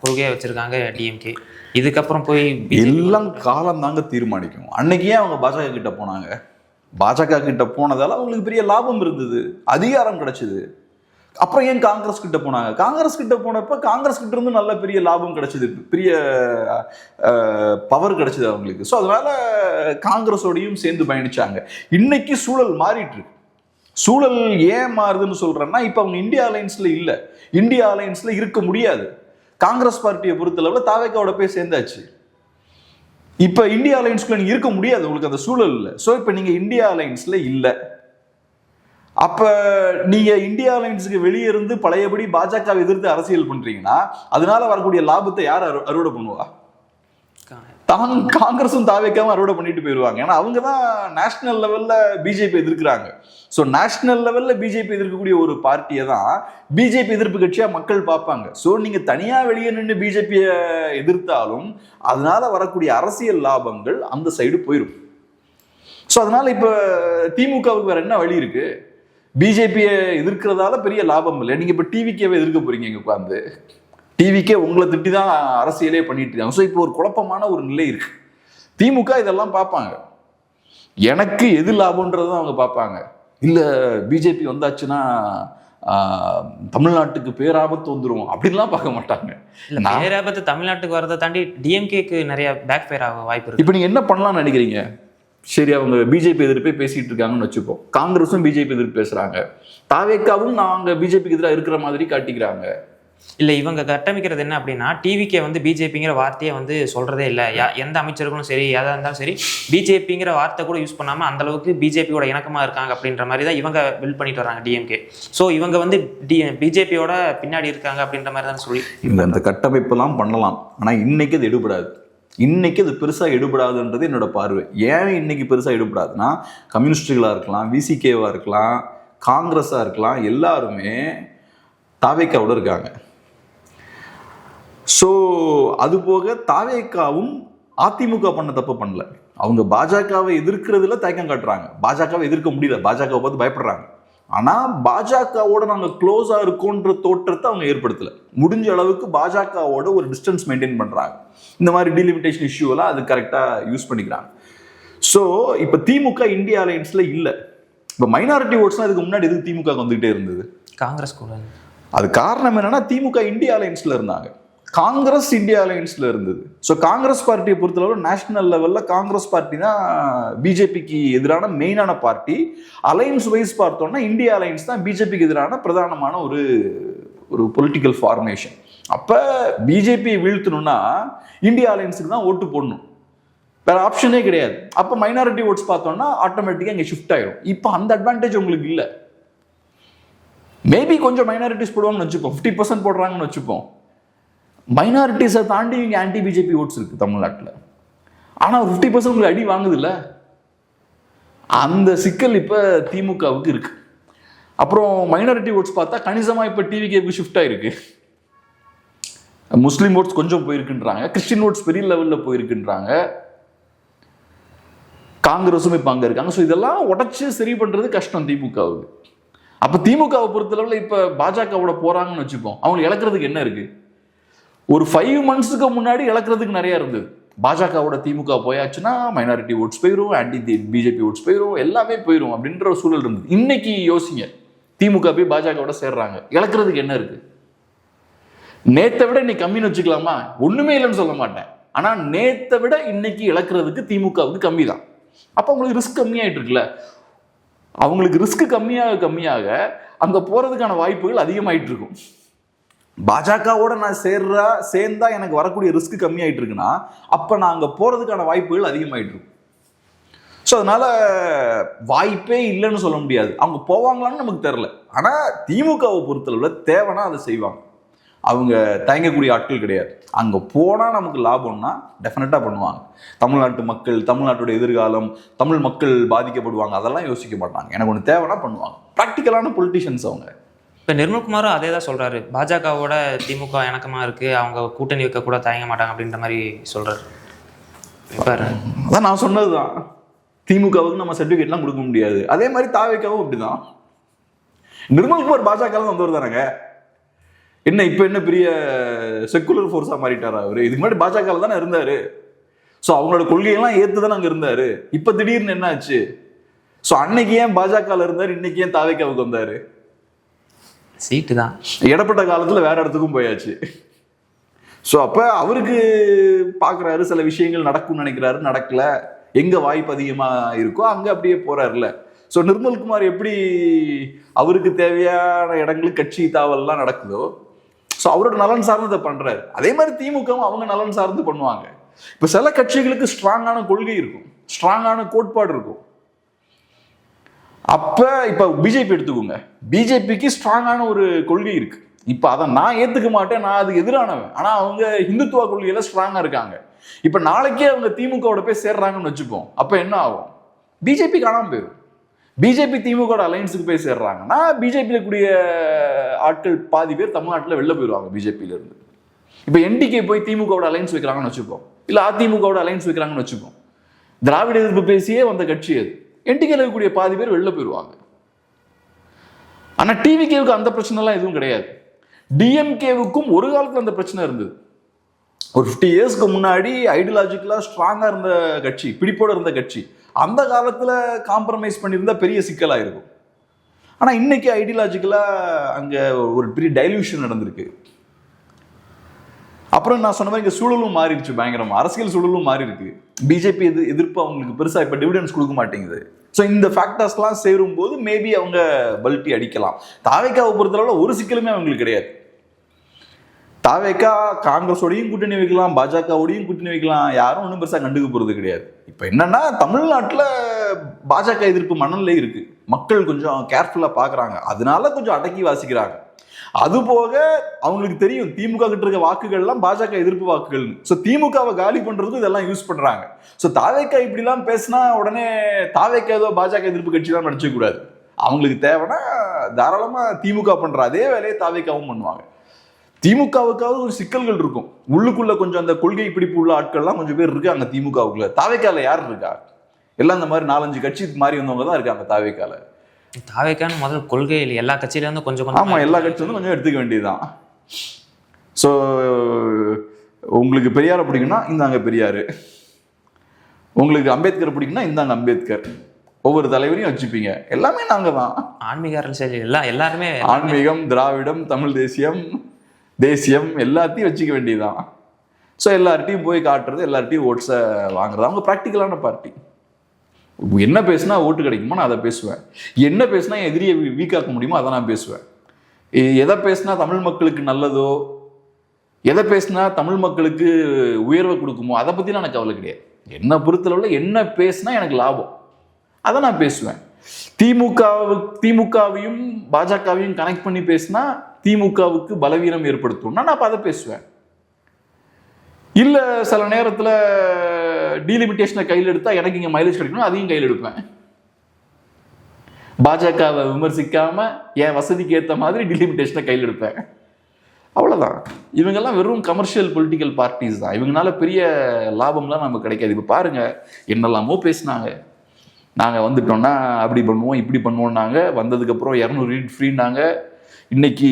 கொள்கையை வச்சிருக்காங்க டிஎம்கே. இதுக்கப்புறம் போய் எல்லாம் காலம் தாங்க தீர்மானிக்கும். அன்னைக்கு ஏன் அவங்க பாஜக கிட்ட போனாங்க? பாஜக கிட்ட போனதால அவங்களுக்கு பெரிய லாபம் இருந்தது, அதிகாரம் கிடைச்சது. அப்புறம் ஏன் காங்கிரஸ் கிட்ட போனாங்க? காங்கிரஸ் கிட்ட போனப்ப காங்கிரஸ் கிட்ட இருந்து நல்ல பெரிய லாபம் கிடைச்சது, பெரிய பவர் கிடைச்சது அவங்களுக்கு. ஸோ அதனால காங்கிரஸோடையும் சேர்ந்து பயணிச்சாங்க. இன்னைக்கு சூழல் மாறிட்டு இருக்கு. சூழல் ஏன் மாறுதுன்னு சொல்றேன்னா, இப்ப அவங்க இந்தியா அலையன்ஸ்ல இல்ல, இந்தியா அலையன்ஸ்ல இருக்க முடியாது. காங்கிரஸ் பார்ட்டியை பொறுத்தளவுல தாவேக்காவோட போய் சேர்ந்தாச்சு. இப்ப இந்தியா அலையன்ஸ்குள்ள நீங்க இருக்க முடியாது, உங்களுக்கு அந்த சூழல் இல்லை. ஸோ இப்ப நீங்க இந்தியா அலையன்ஸ்ல இல்லை. அப்ப நீங்க இந்தியா அலையன்ஸுக்கு வெளியே இருந்து பழையபடி பாஜகவை எதிர்த்து அரசியல் பண்றீங்கன்னா அதனால வரக்கூடிய லாபத்தை யார் அறுவடை பண்ணுவா? காங்கிரஸும் தாவேக்காவும் அறுவடை பண்ணிட்டு போயிருவாங்க. ஏன்னா அவங்க தான் நேஷனல் லெவல்ல பிஜேபி எதிர்க்கிறாங்க. ஸோ நேஷனல் லெவல்ல பிஜேபி எதிர்க்கக்கூடிய ஒரு பார்ட்டியை தான் பிஜேபி எதிர்ப்பு கட்சியா மக்கள் பார்ப்பாங்க. ஸோ நீங்க தனியா வெளியே நின்று பிஜேபியை எதிர்த்தாலும் அதனால வரக்கூடிய அரசியல் லாபங்கள் அந்த சைடு போயிடும். ஸோ அதனால இப்ப திமுகவுக்கு வேற என்ன வழி இருக்கு? பிஜேபியை எதிர்க்கிறதால பெரிய லாபம் இல்லை. நீங்க இப்ப டிவிக்கேவை எதிர்க்க போறீங்க. இங்க உட்காந்து டிவிக்கே உங்களை திட்டி தான் அரசியலே பண்ணிட்டு இருக்காங்க. ஸோ இப்போ ஒரு குழப்பமான ஒரு நிலை இருக்கு. திமுக இதெல்லாம் பார்ப்பாங்க, எனக்கு எது லாபம்ன்றதும் அவங்க பார்ப்பாங்க. இல்ல பிஜேபி வந்தாச்சுன்னா தமிழ்நாட்டுக்கு பேராபத்து வந்துடும் அப்படின்லாம் பார்க்க மாட்டாங்க. பேராபத்து தமிழ்நாட்டுக்கு வரதை தாண்டி டிஎம்கேக்கு நிறைய பேக் ஃபயர் ஆக வாய்ப்பு இருக்கு. இப்போ நீங்க என்ன பண்ணலாம்னு நினைக்கிறீங்க? சரி, அவங்க பிஜேபி எதிர்ப்பே பேசிட்டு இருக்காங்கன்னு வச்சுப்போம். காங்கிரஸும் பிஜேபி எதிர்ப்பு பேசுறாங்க, தாவேக்காவும் நாங்க பிஜேபிக்கு எதிராக இருக்கிற மாதிரி காட்டிக்கிறாங்க. இல்லை இவங்க கட்டமைக்கிறது என்ன அப்படின்னா டிவிக்கே வந்து பிஜேபிங்கிற வார்த்தையை வந்து சொல்கிறதே இல்லை. எந்த அமைச்சர்களும் சரி எதாக இருந்தாலும் சரி பிஜேபிங்கிற வார்த்தை கூட யூஸ் பண்ணாமல் அந்தளவுக்கு பிஜேபியோட இணக்கமாக இருக்காங்க அப்படின்ற மாதிரி தான் இவங்க பில்ட் பண்ணிட்டு வராங்க டிஎம்கே. ஸோ இவங்க வந்து பிஜேபியோட பின்னாடி இருக்காங்க அப்படின்ற மாதிரி தான் சொல்லி இவங்க அந்த கட்டமைப்பெல்லாம் பண்ணலாம். ஆனால் இன்னைக்கு அது எடுபடாது. இன்னைக்கு அது பெருசாக எடுபடாதுன்றது என்னோட பார்வை. ஏன் இன்னைக்கு பெருசாக எடுபடாதுன்னா கம்யூனிஸ்டுகளாக இருக்கலாம், விசிகேவாக இருக்கலாம், காங்கிரஸாக இருக்கலாம், எல்லாருமே தாவேக்காவோட இருக்காங்க. ஸோ அது போக தாவேக்காவும் அதிமுக பண்ண தப்பு பண்ணல. அவங்க பாஜகவை எதிர்க்கிறதுல தயக்கம் காட்டுறாங்க. பாஜகவை எதிர்க்க முடியல, பாஜகவை பார்த்து பயப்படுறாங்க. ஆனால் பாஜகவோட நாங்கள் க்ளோஸாக இருக்கோன்ற தோற்றத்தை அவங்க ஏற்படுத்தலை. முடிஞ்ச அளவுக்கு பாஜகவோட ஒரு டிஸ்டன்ஸ் மெயின்டைன் பண்ணுறாங்க. இந்த மாதிரி டீலிமிட்டேஷன் இஷ்யூவெல்லாம் அது கரெக்டாக யூஸ் பண்ணிக்கிறாங்க. ஸோ இப்போ திமுக இந்தியா அலையன்ஸில் இல்லை. இப்போ மைனாரிட்டி ஓட்ஸ்லாம் இதுக்கு முன்னாடி எதுக்கு திமுக வந்துகிட்டே இருந்தது? காங்கிரஸ் கூட. அது காரணம் என்னன்னா திமுக இந்தியா அலையன்ஸில் இருந்தாங்க, காங்கிரஸ் இந்தியா அலையன்ஸ்ல இருந்தது. ஸோ காங்கிரஸ் பார்ட்டியை பொறுத்தளவு நேஷனல் லெவலில் காங்கிரஸ் பார்ட்டி தான் பிஜேபிக்கு எதிரான மெயினான பார்ட்டி. அலையன்ஸ் வைஸ் பார்த்தோம்னா இந்தியா அலையன்ஸ் தான் பிஜேபிக்கு எதிரான பிரதானமான ஒரு பொலிட்டிக்கல் ஃபார்மேஷன். அப்போ பிஜேபியை வீழ்த்தணும்னா இந்தியா அலையன்ஸுக்கு தான் ஓட்டு போடணும், வேற ஆப்ஷனே கிடையாது. அப்போ மைனாரிட்டி ஓட்ஸ் பார்த்தோம்னா ஆட்டோமேட்டிக்காக இங்கே ஷிஃப்ட் ஆயிடும். இப்போ அந்த அட்வான்டேஜ் உங்களுக்கு இல்லை. மேபி கொஞ்சம் மைனாரிட்டிஸ் போடுவாங்கன்னு வச்சுப்போம், 50% போடுறாங்கன்னு வச்சுப்போம். மைனாரிட்டிஸை தாண்டி இங்கே ஆன்டி பிஜேபி ஓட்ஸ் இருக்குது தமிழ்நாட்டில். ஆனால் 50% உங்களுக்கு அடி வாங்குது இல்லை, அந்த சிக்கல் இப்போ திமுகவுக்கு இருக்கு. அப்புறம் மைனாரிட்டி ஓட்ஸ் பார்த்தா கணிசமாக இப்போ டிவிகேக்கு ஷிஃப்ட் ஆகிருக்கு. முஸ்லீம் ஓட்ஸ் கொஞ்சம் போயிருக்குன்றாங்க, கிறிஸ்டின் ஓட்ஸ் பெரிய லெவலில் போயிருக்குன்றாங்க, காங்கிரஸும் இப்போ அங்கே இருக்காங்க. ஸோ இதெல்லாம் உடச்சி சரி பண்ணுறது கஷ்டம் திமுகவுக்கு. அப்போ திமுகவை பொறுத்தளவில் இப்போ பாஜகவோட போகிறாங்கன்னு வச்சுப்போம், அவங்களுக்கு இழக்கிறதுக்கு என்ன இருக்குது? ஒரு 5 monthsக்கு முன்னாடி இழக்கிறதுக்கு நிறைய இருந்தது. பாஜகவோட திமுக போயாச்சுன்னா மைனாரிட்டி ஓட்ஸ் போயிடும், ஆன்டி பிஜேபி ஓட்ஸ் போயிடும், எல்லாமே போயிடும் அப்படின்ற ஒரு சூழல் இருந்தது. இன்னைக்கு யோசிங்க, திமுக போய் பாஜகவோட சேர்றாங்க, இழக்கிறதுக்கு என்ன இருக்கு? நேத்தை விட இன்னைக்கு கம்மின்னு வச்சுக்கலாமா? ஒண்ணுமே இல்லைன்னு சொல்ல மாட்டேன், ஆனா நேத்தை விட இன்னைக்கு இழக்கிறதுக்கு திமுகவுக்கு கம்மி தான். அப்ப அவங்களுக்கு ரிஸ்க் கம்மியாயிட்டு இருக்குல்ல. அவங்களுக்கு ரிஸ்க் கம்மியாக கம்மியாக அங்க போறதுக்கான வாய்ப்புகள் அதிகமாயிட்டு இருக்கும். பாஜகவோட நான் சேர்ந்தா எனக்கு வரக்கூடிய ரிஸ்க் கம்மியாயிட்டு இருக்குன்னா அப்ப நான் அங்க போறதுக்கான வாய்ப்புகள் அதிகமாயிட்டு இருக்கும். ஸோ அதனால வாய்ப்பே இல்லைன்னு சொல்ல முடியாது. அவங்க போவாங்களான்னு நமக்கு தெரியல. ஆனா திமுகவை பொறுத்தளவுல தேவைன்னா அதை செய்வாங்க. அவங்க தயங்கக்கூடிய ஆட்கள் கிடையாது. அங்க போனா நமக்கு லாபம்னா டெஃபினட்டா பண்ணுவாங்க. தமிழ்நாட்டு மக்கள், தமிழ்நாட்டுடைய எதிர்காலம், தமிழ் மக்கள் பாதிக்கப்படுவாங்க, அதெல்லாம் யோசிக்க மாட்டாங்க. எனக்கு ஒன்று தேவைன்னா பண்ணுவாங்க. ப்ராக்டிக்கலான பொலிட்டிஷியன்ஸ் அவங்க. இப்போ நிர்மல்குமாரும் அதே தான் சொல்கிறாரு, பாஜகவோட திமுக இணக்கமாக இருக்குது, அவங்க கூட்டணி வைக்க கூட தயங்க மாட்டாங்க அப்படின்ற மாதிரி சொல்கிறாரு. இப்போ அதான் நான் சொன்னது தான், திமுகவுக்கு நம்ம சர்டிஃபிகேட்லாம் கொடுக்க முடியாது. அதே மாதிரி தாவேக்காவும் அப்படிதான். நிர்மல்குமார் பாஜக வந்தவர் தானேங்க. என்ன இப்போ என்ன பெரிய செக்குலர் ஃபோர்ஸாக மாறிட்டாரா அவர்? இதுக்கு முன்னாடி பாஜக தானே இருந்தார். ஸோ அவங்களோட கொள்கையெல்லாம் ஏற்று தானே அங்கே இருந்தார். இப்போ திடீர்னு என்ன ஆச்சு? ஸோ அன்னைக்கு ஏன் பாஜக இருந்தார், இன்னைக்கு ஏன் தாவேக்காவுக்கு வந்தார்? சீட்டு தான். இடப்பட்ட காலத்தில் வேற இடத்துக்கும் போயாச்சு. ஸோ அப்போ அவருக்கு பார்க்குறாரு, சில விஷயங்கள் நடக்கும்னு நினைக்கிறாரு, நடக்கல. எங்கே வாய்ப்பு அதிகமாக இருக்கோ அங்கே அப்படியே போறாருல. ஸோ நிர்மல்குமார் எப்படி அவருக்கு தேவையான இடங்களுக்கு கட்சி தாவல்லாம் நடக்குதோ, ஸோ அவரோட நலன் சார்ந்ததை பண்றாரு. அதே மாதிரி திமுகவும் அவங்க நலன் சார்ந்து பண்ணுவாங்க. இப்போ சில கட்சிகளுக்கு ஸ்ட்ராங்கான கொள்கை இருக்கும், ஸ்ட்ராங்கான கோட்பாடு இருக்கும். அப்ப இப்ப பிஜேபி எடுத்துக்கோங்க, பிஜேபிக்கு ஸ்ட்ராங்கான ஒரு கொள்கை இருக்கு. இப்ப அதை நான் ஏத்துக்க மாட்டேன், நான் அதுக்கு எதிரானவன். ஆனா அவங்க இந்துத்துவ கொள்கையில ஸ்ட்ராங்கா இருக்காங்க. இப்ப நாளைக்கே அவங்க திமுகவோட போய் சேர்றாங்கன்னு வச்சுப்போம், அப்ப என்ன ஆகும்? பிஜேபி காணாம போயிடும். பிஜேபி திமுக அலையன்ஸுக்கு போய் சேர்றாங்கன்னா பிஜேபியில கூடிய ஆட்கள் பாதி பேர் தமிழ்நாட்டில் வெளில போயிடுவாங்க பிஜேபியில இருந்து. இப்ப என்டிகே போய் திமுகவோட அலையன்ஸ் வைக்கிறாங்கன்னு வச்சுப்போம், இல்ல அதிமுகவோட அலையன்ஸ் வைக்கிறாங்கன்னு வச்சுப்போம். திராவிட எதிர்ப்பு பேசியே வந்த கட்சி அது. என்டிகேல இருக்கக்கூடிய பாதி பேர் வெளில போயிடுவாங்க. ஆனா டிவிகேவுக்கு அந்த பிரச்சனை எல்லாம் எதுவும் கிடையாது. டிஎம்கேவுக்கும் ஒரு காலத்துல அந்த பிரச்சனை இருந்தது. ஒரு 50 இயர்ஸ்க்கு முன்னாடி ஐடியாலஜிக்கலா ஸ்ட்ராங்கா இருந்த கட்சி, பிடிப்போட இருந்த கட்சி, அந்த காலத்துல காம்ப்ரமைஸ் பண்ணியிருந்தா பெரிய சிக்கலா இருக்கும். ஆனா இன்னைக்கு ஐடியாலஜிக்கலா அங்க ஒரு பெரிய டைல்யூஷன் நடந்திருக்கு. அப்புறம் நான் சொன்ன மாதிரி இங்க சூழலும் மாறிடுச்சு, பயங்கரமா அரசியல் சூழலும் மாறி இருக்கு. பிஜேபி எதிர்ப்பு அவங்களுக்கு பெருசா இப்ப டிவிடன்ஸ் கொடுக்க மாட்டேங்குது. ஸோ இந்த ஃபேக்டர்ஸ்லாம் சேரும் போது மேபி அவங்க பல்ட்டி அடிக்கலாம். தாவேக்காவை பொறுத்தளவுல ஒரு சிக்கலுமே அவங்களுக்கு கிடையாது. தாவேக்கா காங்கிரஸோடையும் கூட்டணி வைக்கலாம், பாஜகவோடையும் கூட்டணி வைக்கலாம், யாரும் ஒன்றும் பெருசாக கண்டுக்க போகிறது கிடையாது. இப்போ என்னன்னா தமிழ்நாட்டில் பாஜக எதிர்ப்பு மனநிலை இருக்கு, மக்கள் கொஞ்சம் கேர்ஃபுல்லாக பார்க்குறாங்க, அதனால கொஞ்சம் அடக்கி வாசிக்கிறாங்க. அது போக அவங்களுக்கு தெரியும் திமுக கிட்ட இருக்க வாக்குகள்லாம் பாஜக எதிர்ப்பு வாக்குகள். ஸோ திமுகவை காலி பண்றதுக்கு இதெல்லாம் யூஸ் பண்றாங்க. ஸோ தாவேக்கா இப்படிலாம் பேசினா உடனே தாவேக்கா ஏதோ பாஜக எதிர்ப்பு கட்சிலாம் நினைச்ச கூடாது. அவங்களுக்கு தேவைன்னா தாராளமா திமுக பண்ற அதே வேலையை தாவேக்காவும் பண்ணுவாங்க. திமுகவுக்காவது ஒரு சிக்கல்கள் இருக்கும், உள்ளுக்குள்ள கொஞ்சம் அந்த கொள்கை பிடிப்பு உள்ள ஆட்கள்லாம் கொஞ்சம் பேர் இருக்காங்க திமுகவுக்குள்ள. தாவேக்கால யார் இருக்கா? எல்லாம் இந்த மாதிரி 4-5 கட்சி மாறி வந்தவங்க தான் இருக்காங்க தாவேக்கால. தாவேக்கான முதல் கொள்கையில் எல்லா கட்சியிலேருந்து கொஞ்சம் கொஞ்சம், ஆமாம், எல்லா கட்சியிலேருந்து கொஞ்சம் எடுத்துக்க வேண்டியதுதான். ஸோ உங்களுக்கு பெரியாரை பிடிக்குன்னா இந்தாங்க பெரியார், உங்களுக்கு அம்பேத்கர் பிடிக்குன்னா இந்தாங்க அம்பேத்கர், ஒவ்வொரு தலைவரையும் வச்சுப்பீங்க, எல்லாமே நாங்கள் தான். ஆன்மீக அரசியல் எல்லாருமே ஆன்மீகம், திராவிடம், தமிழ் தேசியம், தேசியம் எல்லாத்தையும் வச்சுக்க வேண்டியதுதான். ஸோ எல்லார்ட்டையும் போய் காட்டுறது, எல்லார்ட்டையும் ஓட்ஸை வாங்குறது. அவங்க ப்ராக்டிக்கலான பார்ட்டி. என்ன பேசுனா ஓட்டு கிடைக்குமோ நான் அதை பேசுவேன், என்ன பேசுனா என் எதிரியை வீக்காக்க முடியுமோ அதை நான் பேசுவேன். எதை பேசுனா தமிழ் மக்களுக்கு நல்லதோ, எதை பேசுனா தமிழ் மக்களுக்கு உயர்வை கொடுக்குமோ அதை பற்றிலாம் எனக்கு கவலை கிடையாது. என்னை பொறுத்தளவில் என்ன பேசுனா எனக்கு லாபம் அதை நான் பேசுவேன். திமுகவையும் பாஜகவையும் கனெக்ட் பண்ணி பேசினா திமுகவுக்கு பலவீனம் ஏற்படுத்தும்னா நான் அப்போ அதை பேசுவேன். இல்லை சில நேரத்தில் டீலிமிட்டேஷனை கையில் எடுத்தா எனக்கு இங்கே மைலேஜ் கிடைக்கணும், அதையும் கையில் எடுப்பேன். பாஜகவை விமர்சிக்காம என் வசதிக்கு ஏற்ற மாதிரி டீலிமிட்டேஷனை கையில் எடுப்பேன். அவ்வளோதான். இவங்கெல்லாம் வெறும் கமர்ஷியல் பொலிட்டிக்கல் பார்ட்டிஸ் தான். இவங்களால பெரிய லாபம்லாம் நமக்கு கிடைக்காது. இப்போ பாருங்க, என்னெல்லாமோ பேசினாங்க, நாங்கள் வந்துட்டோம்னா அப்படி பண்ணுவோம் இப்படி பண்ணுவோம்னாங்க, வந்ததுக்கப்புறம் 200 யூனிட் ஃப்ரீனாங்க. இன்னைக்கு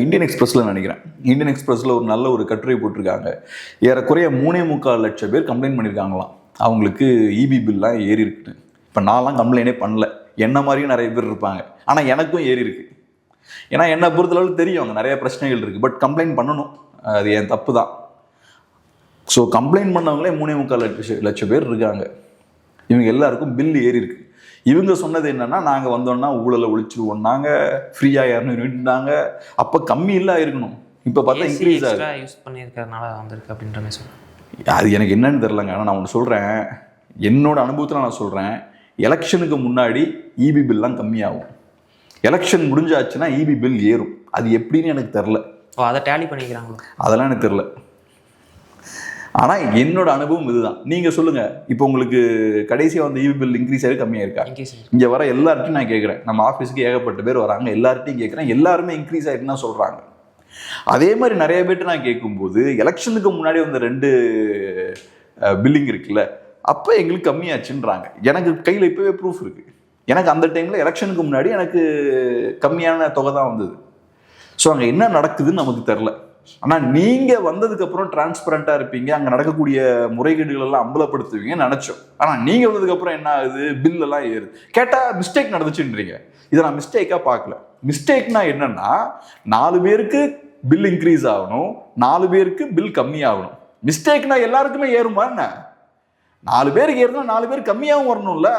இந்தியன் எக்ஸ்பிரஸில் நினைக்கிறேன், இந்தியன் எக்ஸ்பிரஸில் ஒரு நல்ல ஒரு கட்டுரை போட்டிருக்காங்க. ஏறக்குறைய 3.25 லட்சம் பேர் கம்ப்ளைண்ட் பண்ணியிருக்காங்களாம், அவங்களுக்கு இபி பில்லாம் ஏறி இருக்குன்னு. இப்போ நான்லாம் கம்ப்ளைண்டே பண்ணல, என்ன மாதிரியும் நிறைய பேர் இருப்பாங்க, ஆனால் எனக்கும் ஏறி இருக்கு. ஏன்னா என்னை பொறுத்தளவு தெரியும் அங்கே நிறைய பிரச்சனைகள் இருக்குது, பட் கம்ப்ளைண்ட் பண்ணணும், அது என் தப்பு தான். ஸோ கம்ப்ளைண்ட் பண்ணவங்களே 3.25 லட்சம் பேர் இருக்காங்க. இவங்க எல்லாருக்கும் பில் ஏறி இருக்கு. இவங்க சொன்னது என்னன்னா, நாங்கள் வந்தோம்னா ஊழலை ஒழிச்சிருவோம், நாங்கள் ஃப்ரீயாக 200 யூனிட்னாங்க. அப்போ கம்மி இல்லை இருக்கணும், இப்போ பார்த்தா இன்க்ரீஸ் ஆகுது. யூஸ் பண்ணியிருக்கிறதுனால வந்திருக்கு அப்படின்ற மாதிரி சொல்லுவேன். அது எனக்கு என்னன்னு தெரிலங்க. ஆனால் நான் ஒன்று சொல்கிறேன், என்னோட அனுபவத்தில் நான் சொல்கிறேன், எலெக்ஷனுக்கு முன்னாடி இபி பில்லாம் கம்மியாகும், எலெக்ஷன் முடிஞ்சாச்சுன்னா இபி பில் ஏறும். அது எப்படின்னு எனக்கு தெரில. அதை டேலி பண்ணிக்கிறாங்களோ அதெல்லாம் எனக்கு தெரில. ஆனால் என்னோட அனுபவம் இதுதான். நீங்கள் சொல்லுங்கள், இப்போ உங்களுக்கு கடைசியாக வந்து இபி பில் இன்க்ரீஸ் ஆகி கம்மியாக இருக்கா? இங்கே வர எல்லார்ட்டையும் நான் கேட்குறேன், நம்ம ஆஃபீஸுக்கு ஏகப்பட்ட பேர் வராங்க, எல்லார்ட்டையும் கேட்குறேன், எல்லாருமே இன்க்ரீஸ் ஆகிட்டுன்னு தான் சொல்கிறாங்க. அதே மாதிரி நிறைய பேர்ட்டு நான் கேட்கும்போது எலெக்ஷனுக்கு முன்னாடி வந்து 2 பில்லிங் இருக்குல்ல, அப்போ எங்களுக்கு கம்மியாச்சுன்றாங்க. எனக்கு கையில் இப்போவே ப்ரூஃப் இருக்குது. எனக்கு அந்த டைமில் எலெக்ஷனுக்கு முன்னாடி எனக்கு கம்மியான தொகை தான் வந்தது. ஸோ அங்கே என்ன நடக்குதுன்னு நமக்கு தெரில. ஆனால் நீங்கள் வந்ததுக்கப்புறம் டிரான்ஸ்பரண்ட்டாக இருப்பீங்க, அங்கே நடக்கக்கூடிய முறைகேடுகள் எல்லாம் அம்பலப்படுத்துவீங்கன்னு நினச்சோம். ஆனால் நீங்கள் வந்ததுக்கப்புறம் என்ன ஆகுது, பில் எல்லாம் ஏறுது. கேட்டால் மிஸ்டேக் நடந்துச்சுன்றீங்க. இதை நான் மிஸ்டேக்காக பார்க்கல. மிஸ்டேக்னா என்னன்னா, 4 பேருக்கு பில் இன்க்ரீஸ் ஆகணும், 4 பேருக்கு பில் கம்மியாகணும். மிஸ்டேக்னா எல்லாருக்குமே ஏறுமா என்ன? 4 பேருக்கு ஏறுனா 4 பேர் கம்மியாகவும் வரணும்ல.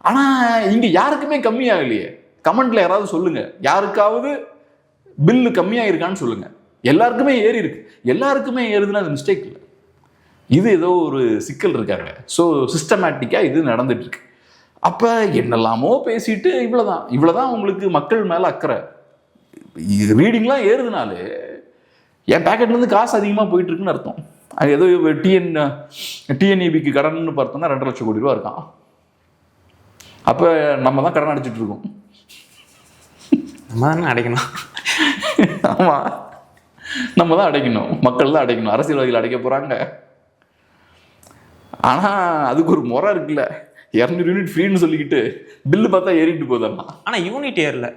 ஆனால் இங்கே யாருக்குமே கம்மியாகலையே. கமெண்ட்ல யாராவது சொல்லுங்க, யாருக்காவது பில்லு கம்மியாக இருக்கான்னு சொல்லுங்க. எல்லாருக்குமே ஏறி இருக்கு. எல்லாருக்குமே ஏறுதுன்னா அது மிஸ்டேக் இல்லை, இது ஏதோ ஒரு சிக்கல் இருக்காங்க. ஸோ சிஸ்டமேட்டிக்காக இது நடந்துட்டு இருக்கு. அப்போ என்னெல்லாமோ பேசிட்டு இவ்வளோதான் உங்களுக்கு மக்கள் மேலே அக்கறை. ரீடிங்லாம் ஏறுதுனாலே என் பேக்கெட்லேருந்து காசு அதிகமாக போயிட்டு இருக்குன்னு அர்த்தம். அது ஏதோ டிஎன்இபிக்கு கடன் பார்த்தோம்னா 2.5 லட்சம் கோடி ரூபா இருக்கான். அப்போ நம்ம தான் கடன் அடைச்சிட்டு இருக்கோம். நம்ம தானே அடைக்கணும். ஆமாம், நம்ம தான் அடைக்கணும், மக்கள் தான் அடைக்கணும். அரசியல்வாதிகள் அடைக்க போகிறாங்க. ஆனால் அதுக்கு ஒரு முறை இருக்குல்ல. 200 யூனிட் ஃப்ரீன்னு சொல்லிக்கிட்டு பில்லு பார்த்தா ஏறிட்டு போதெல்லாம். ஆனால் யூனிட் ஏறல.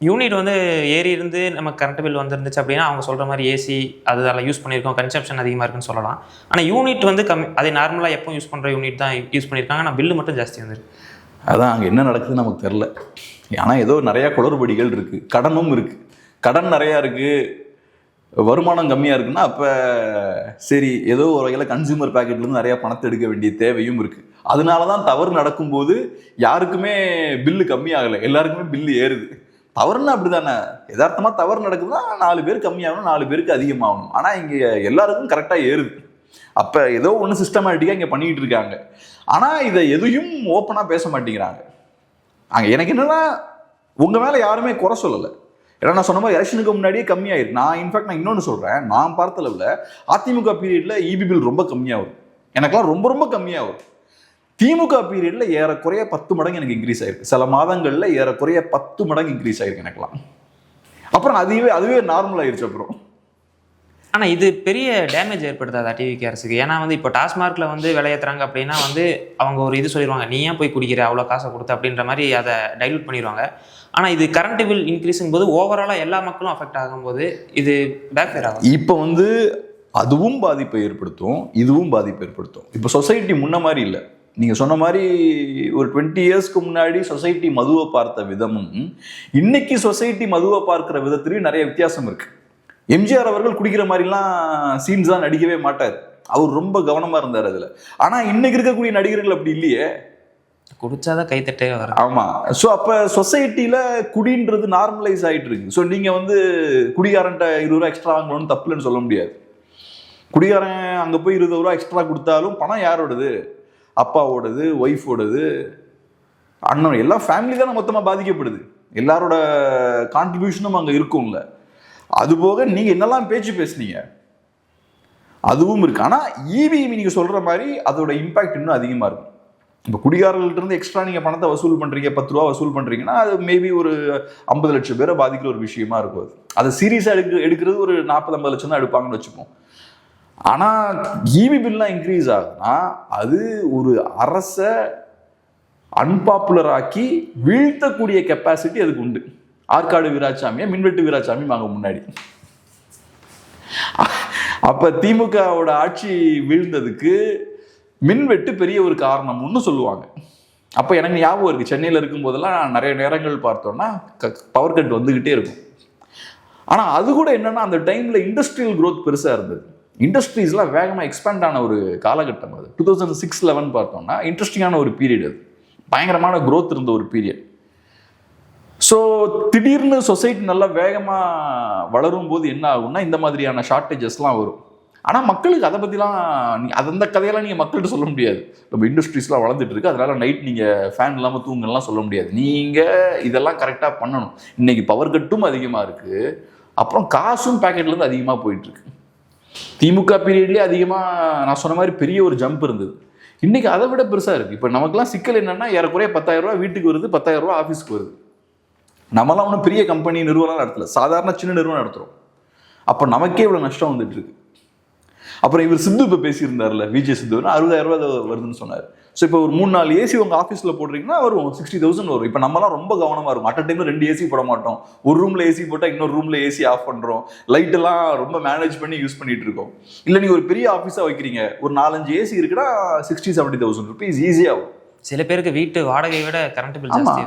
யூனிட் வந்து ஏறி இருந்து நம்ம கரண்ட் பில் வந்துருந்துச்சு அப்படின்னா அவங்க சொல்கிற மாதிரி ஏசி அதெல்லாம் யூஸ் பண்ணியிருக்கோம், கன்சப்ஷன் அதிகமாக இருக்குன்னு சொல்லலாம். ஆனால் யூனிட் வந்து கம்மி, அதே நார்மலாக எப்போ யூஸ் பண்ணுற யூனிட் தான் யூஸ் பண்ணியிருக்காங்க. ஆனால் பில்லு மட்டும் ஜாஸ்தி வந்துருக்கு. அதான் அங்கே என்ன நடக்குதுன்னு நமக்கு தெரில. ஆனால் ஏதோ நிறையா குளறுபடிகள் இருக்குது, கடனும் இருக்குது. கடன் நிறையா இருக்குது, வருமானம் கம்மியாக இருக்குன்னா அப்போ சரி ஏதோ ஒரு வகையில் கன்சியூமர் பேக்கெட்லேருந்து நிறையா பணத்தை எடுக்க வேண்டிய தேவையும் இருக்குது. அதனால தான் தவறு நடக்கும்போது யாருக்குமே பில்லு கம்மியாகலை, எல்லாருக்குமே பில்லு ஏறுது. தவறுன்னு அப்படிதானே, யதார்த்தமாக தவறு நடக்குதுன்னா 4 பேர் கம்மியாகணும், 4 பேருக்கு அதிகமாகணும். ஆனால் இங்கே எல்லாருக்கும் கரெக்டாக ஏறுது. அப்போ ஏதோ ஒன்று சிஸ்டமேட்டிக்காக இங்கே பண்ணிக்கிட்டு இருக்காங்க. ஆனால் இதை எதையும் ஓப்பனாக பேச மாட்டேங்கிறாங்க. அங்கே எனக்கு என்னன்னா, உங்கள் மேலே யாருமே குறை சொல்லலை. ஏன்னா நான் சொன்ன மாதிரி எலெக்ஷனுக்கு முன்னாடியே கம்மியாயிருக்கு. நான் இன்னொன்று சொல்கிறேன், நான் பார்த்த அளவில் அதிமுக பீரியடில் இபி பில் ரொம்ப கம்மியாக வரும், எனக்கெல்லாம் ரொம்ப ரொம்ப கம்மியாக வரும். திமுக பீரியடில் ஏறக்குறைய 10 மடங்கு எனக்கு இன்க்ரீஸ் ஆயிருக்கு. சில மாதங்களில் ஏறக்குறைய 10 மடங்கு இன்க்ரீஸ் ஆயிருக்கு எனக்குலாம். அப்புறம் அதுவே நார்மல் ஆயிடுச்சு. அப்புறம் ஆனால் இது பெரிய டேமேஜ் ஏற்படுத்தாதா டிவிகே அரசுக்கு? ஏன்னா வந்து இப்போ டாஸ்மார்க்கில் வந்து விலையேற்றுறாங்க அப்படின்னா வந்து அவங்க ஒரு இது சொல்லிடுவாங்க, நீ ஏன் போய் குடிக்கிற அவ்வளோ காசை கொடுத்து அப்படின்ற மாதிரி அதை டைல்யூட் பண்ணிடுவாங்க. ஆனால் இது கரண்ட் பில் இன்க்ரீஸுங்கும் போது ஓவராலாக எல்லா மக்களும் அஃபெக்ட் ஆகும்போது இது பேக் ஃபயர் ஆகும். இப்போ வந்து அதுவும் பாதிப்பை ஏற்படுத்தும், இதுவும் பாதிப்பை ஏற்படுத்தும். இப்போ சொசைட்டி முன்ன மாதிரி இல்லை. நீங்கள் சொன்ன மாதிரி ஒரு 20 இயர்ஸ்க்கு முன்னாடி சொசைட்டி மதுவை பார்த்த விதமும் இன்னைக்கு சொசைட்டி மதுவை பார்க்குற விதத்துலையும் நிறைய வித்தியாசம் இருக்கு. எம்ஜிஆர் அவர்கள் குடிக்கிற மாதிரிலாம் சீன்ஸ் தான் நடிக்கவே மாட்டார், அவர் ரொம்ப கவனமாக இருந்தார் அதில். ஆனால் இன்னைக்கு இருக்கக்கூடிய நடிகர்கள் அப்படி இல்லையே, குடிச்சாதான் கைத்தட்டே வரும். ஆமாம். ஸோ அப்போ சொசைட்டியில் குடின்றது நார்மலைஸ் ஆகிட்டு இருக்கு. ஸோ நீங்கள் வந்து குடிகாரன்ட்ட 20 ரூபா எக்ஸ்ட்ரா வாங்கணும்னு தப்புலன்னு சொல்ல முடியாது. குடிகாரன் அங்கே போய் 20 ரூபா எக்ஸ்ட்ரா கொடுத்தாலும் பணம் யாரோடது? அப்பாவோடது, ஒய்ஃபோடது, அண்ணன், எல்லா ஃபேமிலி தானே மொத்தமாக பாதிக்கப்படுது. எல்லாரோட கான்ட்ரிபியூஷனும் அங்கே இருக்கும்ல. அதுபோக நீங்கள் என்னெல்லாம் பேச்சு பேசுனீங்க அதுவும் இருக்கு. ஆனால் இபிஎம் நீங்கள் சொல்கிற மாதிரி அதோட இம்பாக்ட் இன்னும் அதிகமாக இருக்கும். இப்போ குடிகாரர்கள்ட்ட இருந்து எக்ஸ்ட்ரா நீங்கள் பணத்தை வசூல் பண்ணுறீங்க, 10 ரூபா வசூல் பண்ணுறீங்கன்னா அது மேபி ஒரு 50 லட்சம் பேரை பாதிக்கிற ஒரு விஷயமா இருக்கும். அது சீரியஸாக எடுக்கிறது ஒரு 40-50 லட்சம் தான் எடுப்பாங்கன்னு வச்சுப்போம். ஆனால் இபி பில்லாம் இன்க்ரீஸ் ஆகுதுன்னா அது ஒரு அரசை அன்பாப்புலர் ஆக்கி வீழ்த்தக்கூடிய கெப்பாசிட்டி அதுக்கு உண்டு. ஆற்காடு வீராசாமியை மின்வெட்டு வீராசாமி வாங்க முன்னாடி. அப்போ திமுகவோட ஆட்சி வீழ்ந்ததுக்கு மின்வெட்டு பெரிய ஒரு காரணம்னு சொல்லுவாங்க. அப்போ எனக்கு ஞாபகம் இருக்குது, சென்னையில் இருக்கும் போதெல்லாம் நிறைய நேரங்கள் பார்த்தோம்னா பவர் கட் வந்துக்கிட்டே இருக்கும். ஆனால் அது கூட என்னென்னா அந்த டைமில் இண்டஸ்ட்ரியல் க்ரோத் பெருசாக இருந்தது. இண்டஸ்ட்ரீஸ்லாம் வேகமாக எக்ஸ்பேண்ட் ஆன ஒரு காலகட்டம் அது. 2006-11 பார்த்தோம்னா இன்ட்ரெஸ்டிங்கான ஒரு பீரியட் அது, பயங்கரமான க்ரோத் இருந்த ஒரு பீரியட். ஸோ திடீர்னு சொசைட்டி நல்லா வேகமாக வளரும் போது என்ன ஆகும்னா இந்த மாதிரியான ஷார்ட்டேஜஸ்லாம் வரும். ஆனால் மக்களுக்கு அதை பற்றிலாம் அந்த கதையெல்லாம் நீங்கள் மக்கள்கிட்ட சொல்ல முடியாது. நம்ம இண்டஸ்ட்ரீஸ்லாம் வளர்ந்துட்டு இருக்கு, அதனால நைட் நீங்கள் ஃபேன் இல்லாமல் தூங்கலாம் சொல்ல முடியாது. நீங்கள் இதெல்லாம் கரெக்டாக பண்ணணும். இன்னைக்கு பவர் கட்டும் அதிகமாக இருக்குது, அப்புறம் காசும் பேக்கெட்லேருந்து அதிகமாக போயிட்டுருக்கு. திமுக பீரியட்லேயே அதிகமாக நான் சொன்ன மாதிரி பெரிய ஒரு ஜம்ப் இருந்தது. இன்றைக்கி அதை விட பெருசாக இருக்குது. இப்போ நமக்குலாம் சிக்கல் என்னென்னா ஏறக்குறைய 10,000 ரூபா வீட்டுக்கு வருது, 10,000 ரூபா ஆஃபீஸ்க்கு வருது. நம்மளாம் ஒன்றும் பெரிய கம்பெனி நிறுவனம் நடத்தல, சாதாரண சின்ன நிறுவனம் நடத்துகிறோம். அப்போ நமக்கே இவ்வளோ நஷ்டம் வந்துட்டு இருக்கு. அப்புறம் இவர் சித்து இப்போ பேசியிருந்தார்ல, விஜய் சித்துனா 60,000 ரூபா வருதுன்னு சொன்னார். ஸோ இப்போ ஒரு 3-4 ஏசி உங்கள் ஆஃபீஸில் போடுறீங்கன்னா வரும் 60,000 வரும். இப்போ நம்மலாம் ரொம்ப கவனமாக இருக்கும். அட் டைமில் 2 ஏசி போட மாட்டோம். ஒரு ரூமில் ஏசி போட்டால் இன்னொரு ரூமில் ஏசி ஆஃப் பண்ணுறோம். லைட்டெல்லாம் ரொம்ப மேனேஜ் பண்ணி யூஸ் பண்ணிட்டு இருக்கோம். இல்லை நீங்கள் ஒரு பெரிய ஆஃபீஸாக வைக்கிறீங்க, ஒரு 4-5 ஏசி இருக்குன்னா 60,000-70,000 ருபீஸ் ஈஸியாகும். சில பேருக்கு வீட்டு வாடகையை விட கரண்ட் பில் ஜாஸ்தி.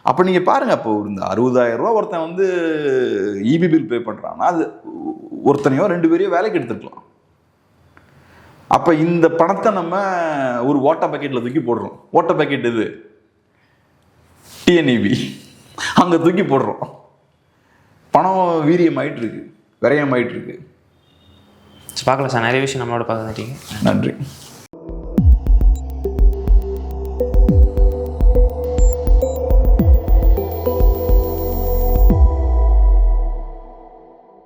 அப்போ நீங்கள் பாருங்கள், அப்போ இந்த 60,000 ரூபா ஒருத்தன் வந்து இபி பில் பே பண்ணுறான்னா அது ஒருத்தனையோ 2 பேரையோ வேலைக்கு எடுத்துக்கலாம். அப்போ இந்த பணத்தை நம்ம ஒரு வாட்டர் பேக்கெட்டில் தூக்கி போடுறோம். வாட்டர் பேக்கெட் இது டிஎன்இபி, அங்கே தூக்கி போடுறோம். பணம் வீரியமாயிட்டு இருக்கு, விரயமாயிட்டு இருக்கு. பார்க்கலாம் சார், நிறைய விஷயம் நம்மளோட பார்த்துட்டீங்க. நன்றி.